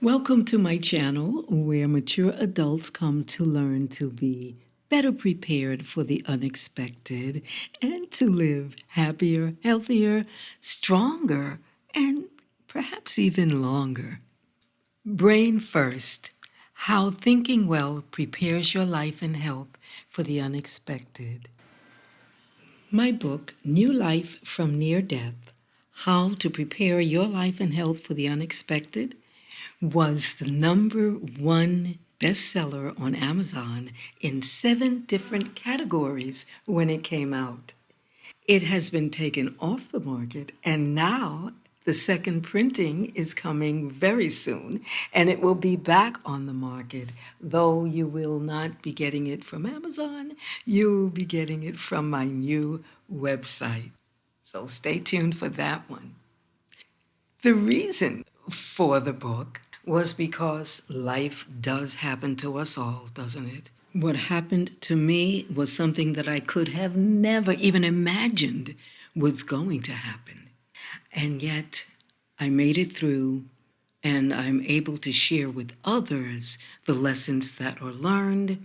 Welcome to my channel where mature adults come to learn to be better prepared for the unexpected and to live happier, healthier, stronger, and perhaps even longer. Brain First: How Thinking Well Prepares Your Life and Health for the Unexpected. My book, New Life from Near Death: How to Prepare Your Life and Health for the Unexpected, was the #1 bestseller on Amazon in 7 different categories when it came out. It has been taken off the market, and now the second printing is coming very soon, and it will be back on the market, though you will not be getting it from Amazon. You'll be getting it from my new website. So stay tuned for that one. The reason for the book was because life does happen to us all, doesn't it? What happened to me was something that I could have never even imagined was going to happen. And yet I made it through, and I'm able to share with others the lessons that are learned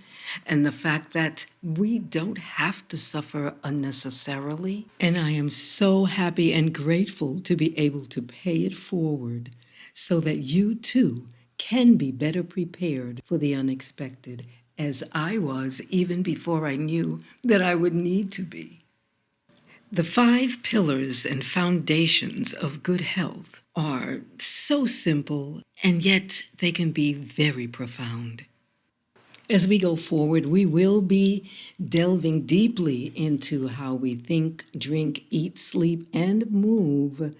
and the fact that we don't have to suffer unnecessarily. And I am so happy and grateful to be able to pay it forward so that you too can be better prepared for the unexpected, as I was even before I knew that I would need to be. The 5 pillars and foundations of good health are so simple, and yet they can be very profound. As we go forward, we will be delving deeply into how we think, drink, eat, sleep, and move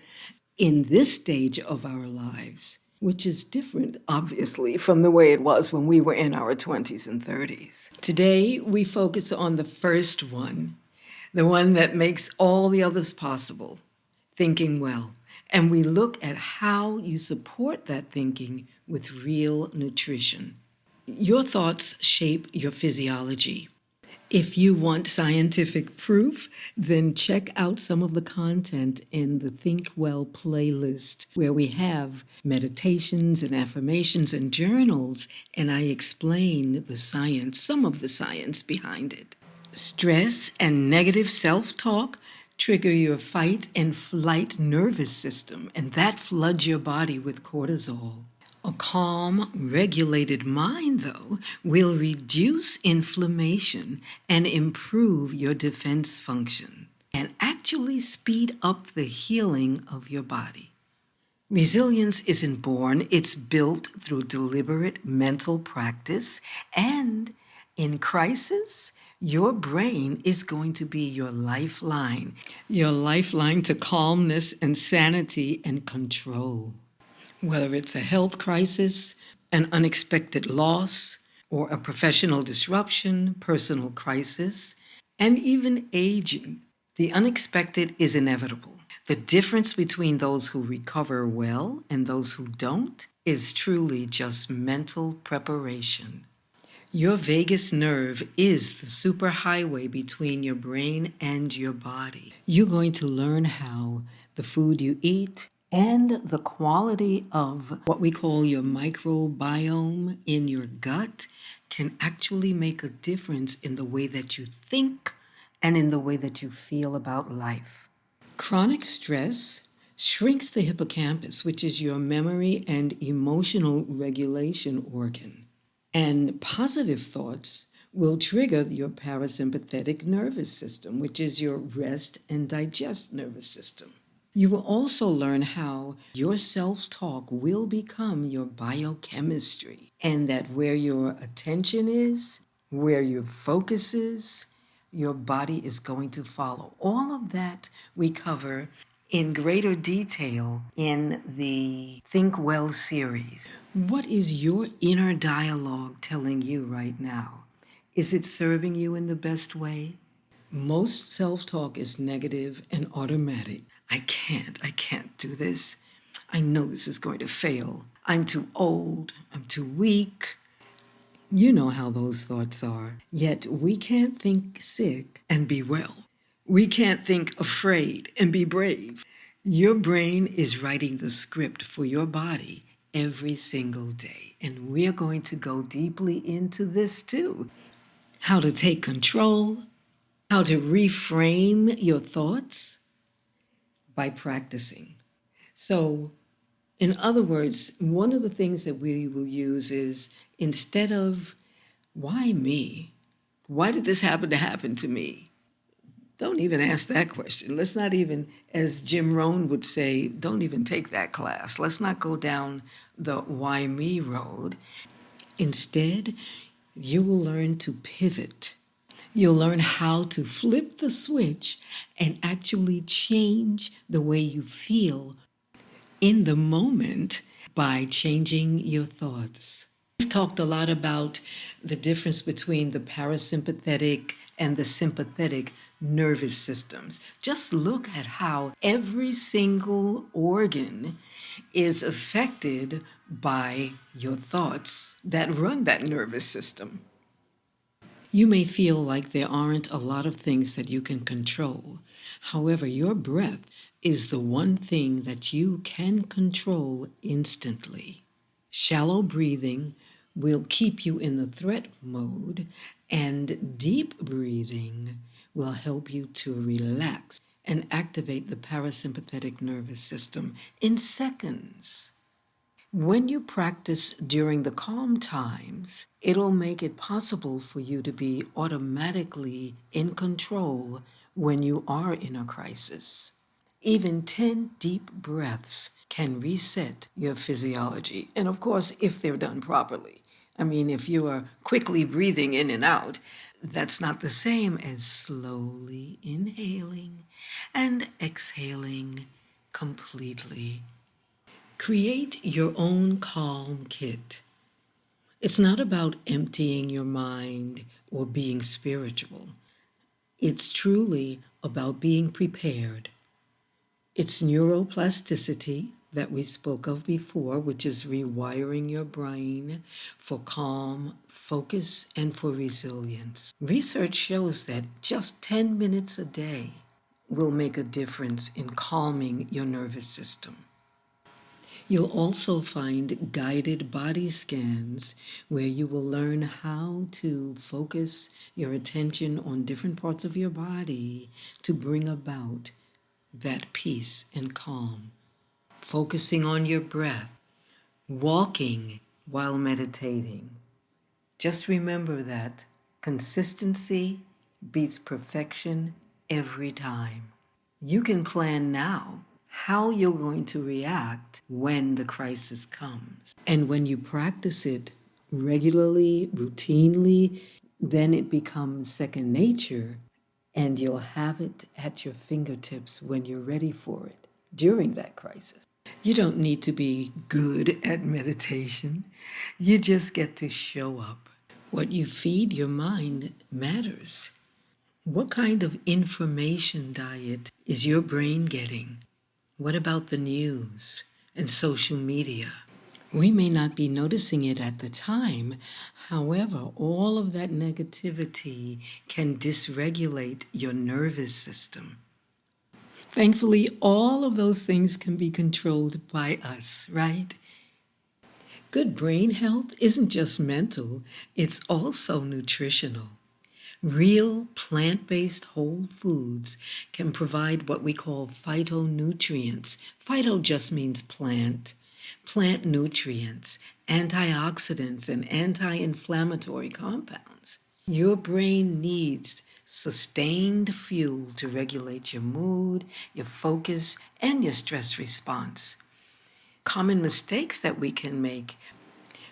in this stage of our lives, which is different, obviously, from the way it was when we were in our 20s and 30s. Today, we focus on the first one, the one that makes all the others possible: thinking well. And we look at how you support that thinking with real nutrition. Your thoughts shape your physiology. If you want scientific proof, then check out some of the content in the Think Well playlist, where we have meditations and affirmations and journals, and I explain the science, some of the science behind it. Stress and negative self-talk trigger your fight and flight nervous system, and that floods your body with cortisol. A calm, regulated mind, though, will reduce inflammation and improve your defense function and actually speed up the healing of your body. Resilience isn't born, it's built through deliberate mental practice, and in crisis, your brain is going to be your lifeline to calmness and sanity and control. Whether it's a health crisis, an unexpected loss, or a professional disruption, personal crisis, and even aging, the unexpected is inevitable. The difference between those who recover well and those who don't is truly just mental preparation. Your vagus nerve is the superhighway between your brain and your body. You're going to learn how the food you eat and the quality of what we call your microbiome in your gut can actually make a difference in the way that you think and in the way that you feel about life. Chronic stress shrinks the hippocampus, which is your memory and emotional regulation organ. And positive thoughts will trigger your parasympathetic nervous system, which is your rest and digest nervous system. You will also learn how your self-talk will become your biochemistry, and that where your attention is, where your focus is, your body is going to follow. All of that we cover in greater detail in the Think Well series. What is your inner dialogue telling you right now? Is it serving you in the best way? Most self-talk is negative and automatic. I can't do this. I know this is going to fail. I'm too old. I'm too weak. You know how those thoughts are. Yet we can't think sick and be well. We can't think afraid and be brave. Your brain is writing the script for your body every single day. And we're going to go deeply into this too. How to take control, how to reframe your thoughts by practicing. So, in other words, one of the things that we will use is instead of, why me? Why did this happen to me? Don't even ask that question. Let's not even, as Jim Rohn would say, don't even take that class. Let's not go down the why me road. Instead, you will learn to pivot. You'll learn how to flip the switch and actually change the way you feel in the moment by changing your thoughts. We've talked a lot about the difference between the parasympathetic and the sympathetic nervous systems. Just look at how every single organ is affected by your thoughts that run that nervous system. You may feel like there aren't a lot of things that you can control. However, your breath is the one thing that you can control instantly. Shallow breathing will keep you in the threat mode, and deep breathing will help you to relax and activate the parasympathetic nervous system in seconds. When you practice during the calm times, it'll make it possible for you to be automatically in control when you are in a crisis. Even 10 deep breaths can reset your physiology. And of course, if they're done properly. I mean, if you are quickly breathing in and out, that's not the same as slowly inhaling and exhaling completely. Create your own calm kit. It's not about emptying your mind or being spiritual. It's truly about being prepared. It's neuroplasticity that we spoke of before, which is rewiring your brain for calm, focus, and for resilience. Research shows that just 10 minutes a day will make a difference in calming your nervous system. You'll also find guided body scans where you will learn how to focus your attention on different parts of your body to bring about that peace and calm. Focusing on your breath, walking while meditating. Just remember that consistency beats perfection every time. You can plan now how you're going to react when the crisis comes. And when you practice it regularly, routinely, then it becomes second nature, and you'll have it at your fingertips when you're ready for it during that crisis. You don't need to be good at meditation. You just get to show up. What you feed your mind matters. What kind of information diet is your brain getting? What about the news and social media? We may not be noticing it at the time. However, all of that negativity can dysregulate your nervous system. Thankfully, all of those things can be controlled by us, right? Good brain health isn't just mental, it's also nutritional. Real plant-based whole foods can provide what we call phytonutrients. Phyto just means plant. Plant nutrients, antioxidants, and anti-inflammatory compounds. Your brain needs sustained fuel to regulate your mood, your focus, and your stress response. Common mistakes that we can make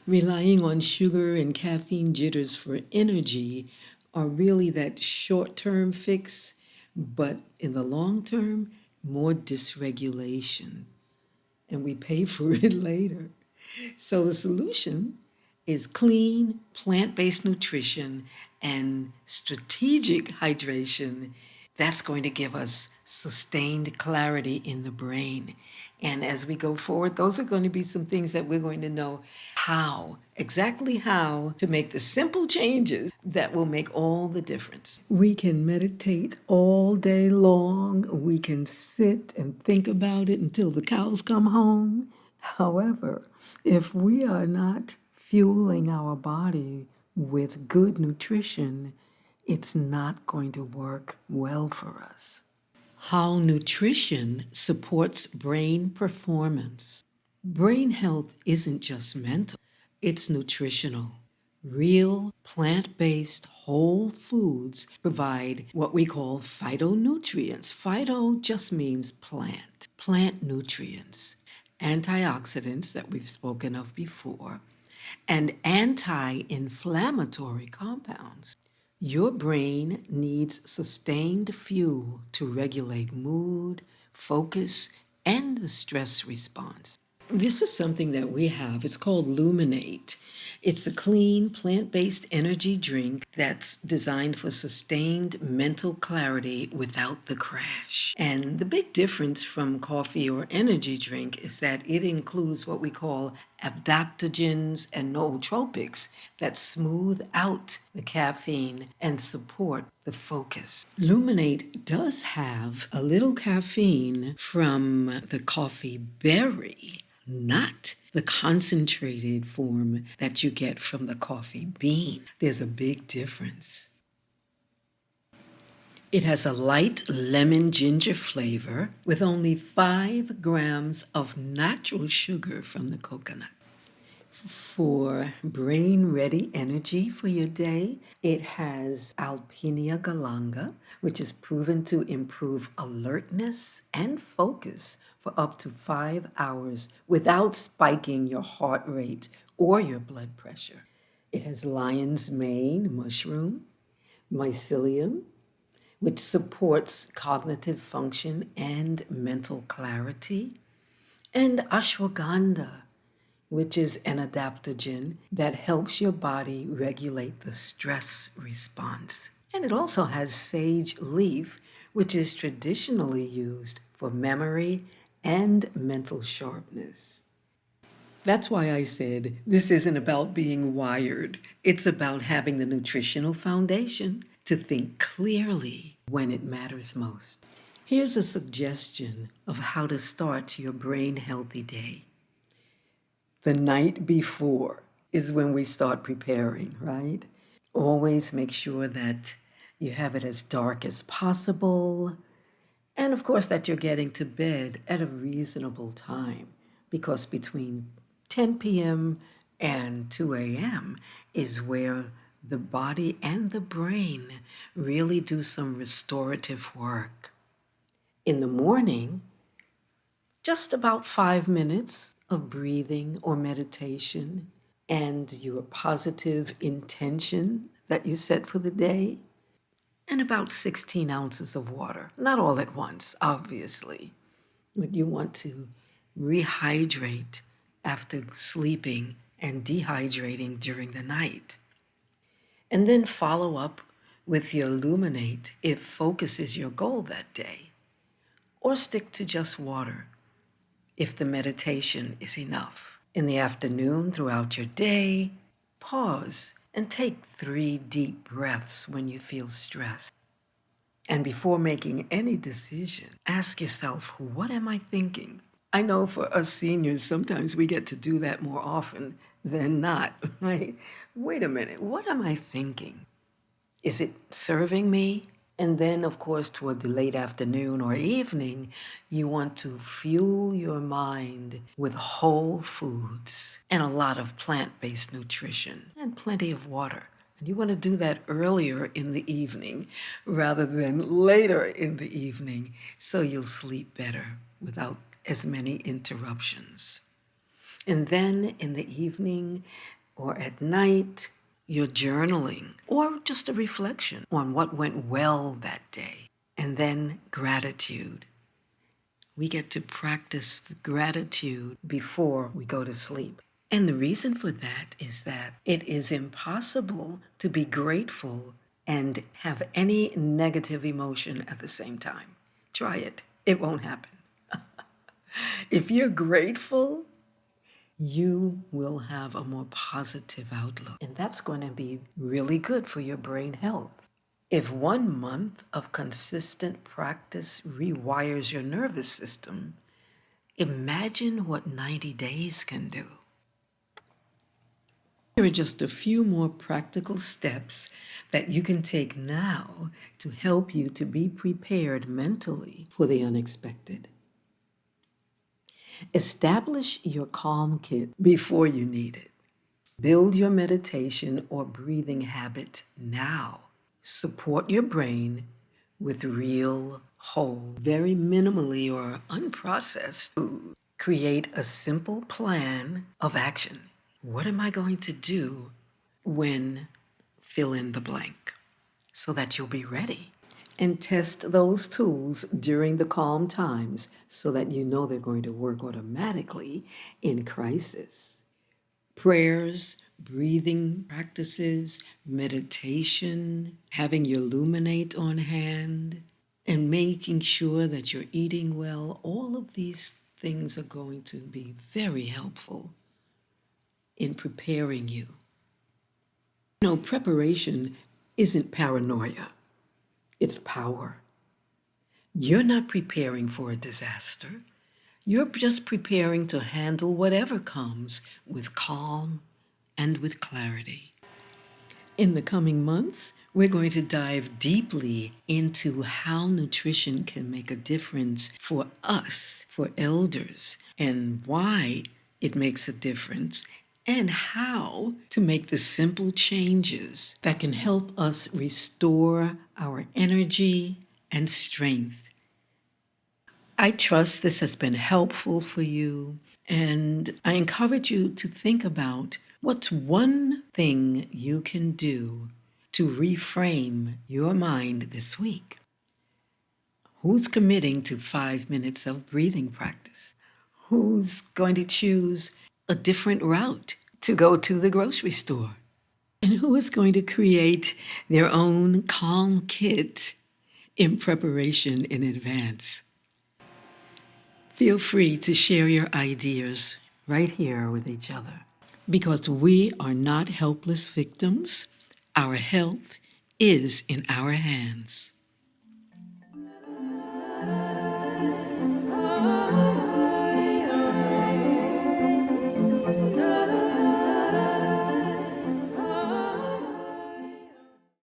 relying on sugar and caffeine jitters for energy are really that short-term fix, but in the long term, more dysregulation. And we pay for it later. So the solution is clean, plant-based nutrition and strategic hydration. That's going to give us sustained clarity in the brain. And as we go forward, those are going to be some things that we're going to know exactly how to make the simple changes that will make all the difference. We can meditate all day long. We can sit and think about it until the cows come home. However, if we are not fueling our body with good nutrition, it's not going to work well for us. How nutrition supports brain performance. Brain health isn't just mental, it's nutritional. Real plant-based whole foods provide what we call phytonutrients. Phyto just means plant. Plant nutrients, antioxidants that we've spoken of before, and anti-inflammatory compounds. Your brain needs sustained fuel to regulate mood, focus, and the stress response. This is something that we have. It's called LUMINATE. It's a clean, plant based energy drink that's designed for sustained mental clarity without the crash. And the big difference from coffee or energy drink is that it includes what we call adaptogens and nootropics that smooth out the caffeine and support the focus. Luminate does have a little caffeine from the coffee berry, not the concentrated form that you get from the coffee bean. There's a big difference. It has a light lemon ginger flavor with only 5 grams of natural sugar from the coconut. For brain ready energy for your day, it has Alpinia galanga, which is proven to improve alertness and focus for up to 5 hours without spiking your heart rate or your blood pressure. It has lion's mane mushroom, mycelium, which supports cognitive function and mental clarity, and ashwagandha, which is an adaptogen that helps your body regulate the stress response. And it also has sage leaf, which is traditionally used for memory and mental sharpness. That's why I said this isn't about being wired. It's about having the nutritional foundation to think clearly when it matters most. Here's a suggestion of how to start your brain healthy day. The night before is when we start preparing, right? Always make sure that you have it as dark as possible. And of course, that you're getting to bed at a reasonable time, because between 10 p.m. and 2 a.m. is where the body and the brain really do some restorative work. In the morning, just about 5 minutes of breathing or meditation and your positive intention that you set for the day, and about 16 ounces of water. Not all at once, obviously, but you want to rehydrate after sleeping and dehydrating during the night. And then follow up with your Illuminate if focus is your goal that day, or stick to just water if the meditation is enough. In the afternoon, throughout your day, pause and take 3 deep breaths when you feel stressed. And before making any decision, ask yourself, what am I thinking? I know for us seniors, sometimes we get to do that more often than not, right? Wait a minute, what am I thinking? Is it serving me? And then, of course, toward the late afternoon or evening, you want to fuel your mind with whole foods and a lot of plant-based nutrition and plenty of water. And you want to do that earlier in the evening rather than later in the evening, so you'll sleep better without as many interruptions. And then in the evening or at night, you're journaling or just a reflection on what went well that day. And then gratitude. We get to practice the gratitude before we go to sleep. And the reason for that is that it is impossible to be grateful and have any negative emotion at the same time. Try it. It won't happen. If you're grateful, you will have a more positive outlook. And that's going to be really good for your brain health. If 1 month of consistent practice rewires your nervous system, Imagine what 90 days can do. Here are just a few more practical steps that you can take now to help you to be prepared mentally for the unexpected. Establish your calm kit before you need it. Build your meditation or breathing habit now. Support your brain with real, whole, very minimally or unprocessed food. Create a simple plan of action. What am I going to do when fill in the blank so that you'll be ready? And test those tools during the calm times so that you know they're going to work automatically in crisis. Prayers, breathing practices, meditation, having your LUMINATE on hand, and making sure that you're eating well, all of these things are going to be very helpful in preparing you. You know, preparation isn't paranoia, it's power. You're not preparing for a disaster. You're just preparing to handle whatever comes with calm and with clarity. In the coming months, we're going to dive deeply into how nutrition can make a difference for us, for elders, and why it makes a difference, and how to make the simple changes that can help us restore our energy and strength. I trust this has been helpful for you, and I encourage you to think about what's one thing you can do to reframe your mind this week. Who's committing to 5 minutes of breathing practice? Who's going to choose a different route to go to the grocery store? And who is going to create their own calm kit in preparation in advance? Feel free to share your ideas right here with each other. Because we are not helpless victims, our health is in our hands.